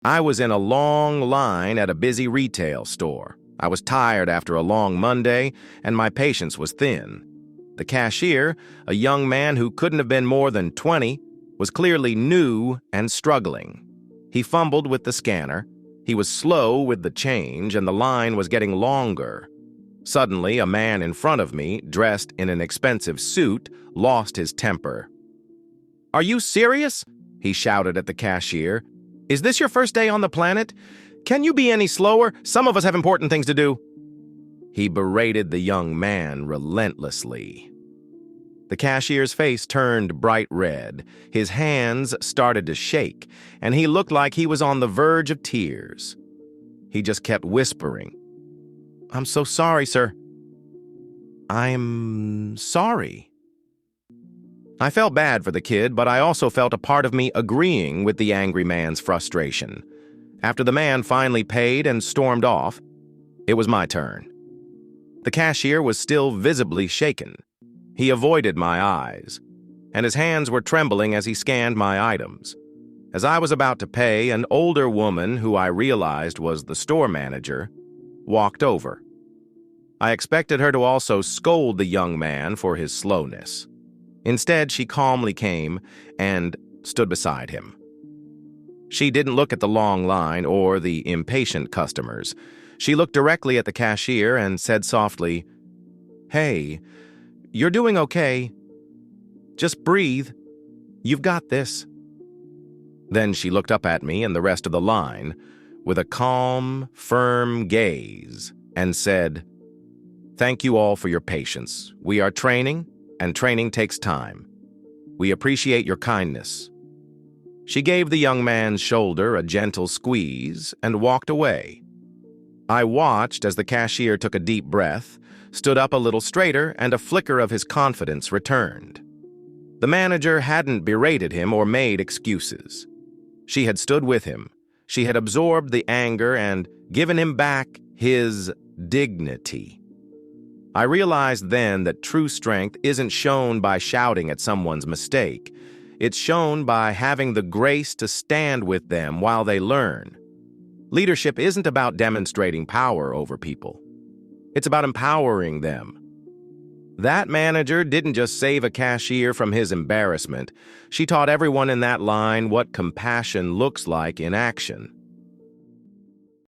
I was in a long line at a busy retail store. I was tired after a long Monday, and my patience was thin. The cashier, a young man who couldn't have been more than 20, was clearly new and struggling. He fumbled with the scanner. He was slow with the change, and the line was getting longer. Suddenly, a man in front of me, dressed in an expensive suit, lost his temper. "Are you serious?" he shouted at the cashier. "Is this your first day on the planet? Can you be any slower? Some of us have important things to do." He berated the young man relentlessly. The cashier's face turned bright red. His hands started to shake, and he looked like he was on the verge of tears. He just kept whispering, "I'm so sorry, sir. I'm sorry." I felt bad for the kid, but I also felt a part of me agreeing with the angry man's frustration. After the man finally paid and stormed off, it was my turn. The cashier was still visibly shaken. He avoided my eyes, and his hands were trembling as he scanned my items. As I was about to pay, an older woman, who I realized was the store manager, walked over. I expected her to also scold the young man for his slowness. Instead, she calmly came and stood beside him. She didn't look at the long line or the impatient customers. She looked directly at the cashier and said softly, "Hey, you're doing okay. Just breathe. You've got this." Then she looked up at me and the rest of the line with a calm, firm gaze and said, "Thank you all for your patience. We are training, and training takes time. We appreciate your kindness." She gave the young man's shoulder a gentle squeeze and walked away. I watched as the cashier took a deep breath, stood up a little straighter, and a flicker of his confidence returned. The manager hadn't berated him or made excuses. She had stood with him. She had absorbed the anger and given him back his dignity. I realized then that true strength isn't shown by shouting at someone's mistake. It's shown by having the grace to stand with them while they learn. Leadership isn't about demonstrating power over people. It's about empowering them. That manager didn't just save a cashier from his embarrassment. She taught everyone in that line what compassion looks like in action.